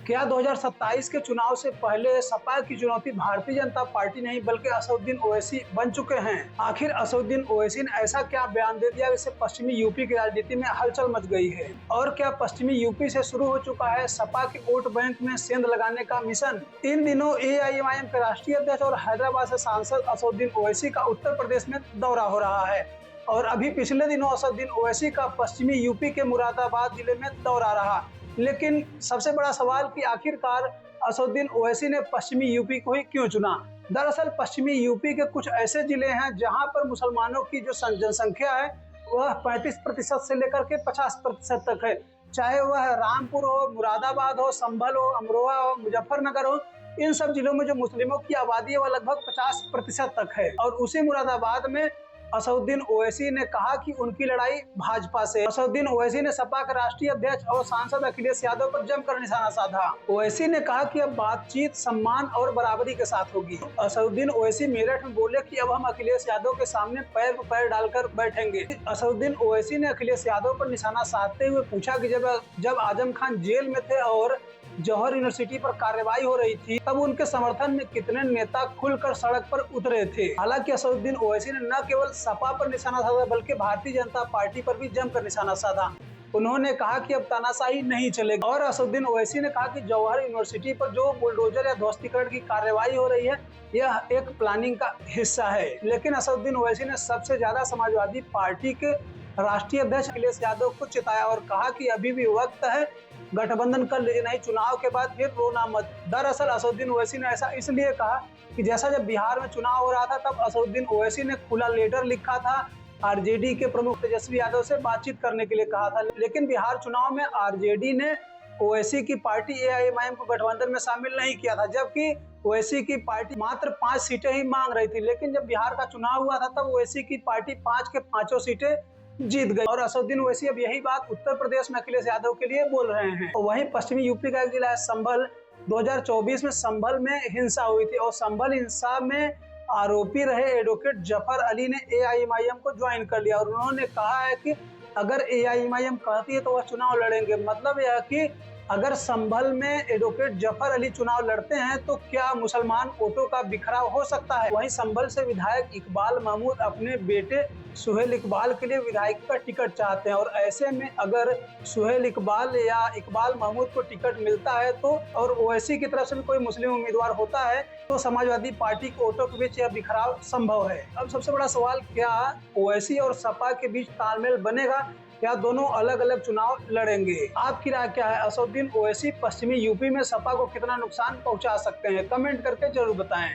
क्या 2027 के चुनाव से पहले सपा की चुनौती भारतीय जनता पार्टी नहीं बल्कि असदुद्दीन ओवैसी बन चुके हैं? आखिर असदुद्दीन ओवैसी ने ऐसा क्या बयान दे दिया जिससे पश्चिमी यूपी की राजनीति में हलचल मच गई है? और क्या पश्चिमी यूपी से शुरू हो चुका है सपा के वोट बैंक में सेंध लगाने का मिशन? इन दिनों एआईएमआईएम के राष्ट्रीय अध्यक्ष और हैदराबाद से सांसद असदुद्दीन ओवैसी का उत्तर प्रदेश में दौरा हो रहा है और अभी पिछले दिनों असदुद्दीन ओवैसी का पश्चिमी यूपी के मुरादाबाद जिले में दौरा रहा। लेकिन सबसे बड़ा सवाल कि आखिरकार असदुद्दीन ओवैसी ने पश्चिमी यूपी को ही क्यों चुना? दरअसल पश्चिमी यूपी के कुछ ऐसे जिले हैं जहां पर मुसलमानों की जो जनसंख्या है वह 35% से लेकर के 50% तक है। चाहे वह रामपुर हो, मुरादाबाद हो, संभल हो, अमरोहा हो, मुजफ्फरनगर हो, इन सब जिलों में जो मुस्लिमों की आबादी है वह लगभग 50% तक है। और उसी मुरादाबाद में असदुद्दीन ओवैसी ने कहा कि उनकी लड़ाई भाजपा से। असदुद्दीन ओवैसी ने सपा के राष्ट्रीय अध्यक्ष और सांसद अखिलेश यादव पर जमकर निशाना साधा। ओवैसी ने कहा कि अब बातचीत सम्मान और बराबरी के साथ होगी। असदुद्दीन ओवैसी मेरठ में बोले कि अब हम अखिलेश यादव के सामने पैर पर पैर डालकर बैठेंगे। असदुद्दीन ओवैसी ने अखिलेश यादव पर निशाना साधते हुए पूछा कि जब आजम खान जेल में थे और जौहर यूनिवर्सिटी पर कार्रवाई हो रही थी तब उनके समर्थन में कितने नेता खुलकर सड़क पर उतरे थे। हालांकि असदुद्दीन ओवैसी ने न केवल सपा पर निशाना साधा बल्कि भारतीय जनता पार्टी पर भी जमकर निशाना साधा। उन्होंने कहा कि अब तानाशाही नहीं चलेगी और असदुद्दीन ओवैसी ने कहा कि जौहर यूनिवर्सिटी पर जो बुलडोजर या ध्वस्तीकरण की कार्रवाई हो रही है यह एक प्लानिंग का हिस्सा है। लेकिन असदुद्दीन ओवैसी ने सबसे ज्यादा समाजवादी पार्टी के राष्ट्रीय अध्यक्ष अखिलेश यादव को चिताया और कहा कि अभी भी वक्त है, गठबंधन कर लीजिए, नहीं चुनाव के बाद फिर रोना मत। दरअसल असदुद्दीन ओवैसी ने ऐसा इसलिए कहा कि जैसा जब बिहार में चुनाव हो रहा था तब असदुद्दीन ओवैसी ने खुला लेटर लिखा था, आरजेडी के प्रमुख तेजस्वी यादव से बातचीत करने के लिए कहा था। लेकिन बिहार चुनाव में आरजेडी ने ओवैसी की पार्टी एआईएमआईएम को गठबंधन में शामिल नहीं किया था, जबकि ओवैसी की पार्टी मात्र 5 सीटें ही मांग रही थी। लेकिन जब बिहार का चुनाव हुआ था तब ओवैसी की पार्टी 5 के 5 सीटें जीत गई। और असदुद्दीन ओवैसी अब यही बात उत्तर प्रदेश में अखिलेश यादव के लिए बोल रहे हैं। और वहीं पश्चिमी यूपी का एक जिला है संभल। 2024 में संभल में हिंसा हुई थी और संभल हिंसा में आरोपी रहे एडवोकेट जफर अली ने एआईएमआईएम को ज्वाइन कर लिया और उन्होंने कहा है कि अगर एआईएमआईएम कहती है तो वह चुनाव लड़ेंगे। मतलब यह कि अगर संभल में एडवोकेट जफर अली चुनाव लड़ते हैं तो क्या मुसलमान वोटों का बिखराव हो सकता है? वहीं संभल से विधायक इकबाल महमूद अपने बेटे सुहेल इकबाल के लिए विधायक का टिकट चाहते हैं और ऐसे में अगर सुहेल इकबाल या इकबाल महमूद को टिकट मिलता है तो और ओवैसी की तरफ से भी कोई मुस्लिम उम्मीदवार होता है तो समाजवादी पार्टी के वोटों के बीच यह बिखराव संभव है। अब सबसे बड़ा सवाल, क्या ओवैसी और सपा के बीच तालमेल बनेगा या दोनों अलग अलग चुनाव लड़ेंगे? आपकी राय क्या है? असदुद्दीन ओवैसी पश्चिमी यूपी में सपा को कितना नुकसान पहुंचा सकते हैं? कमेंट करके जरूर बताएं।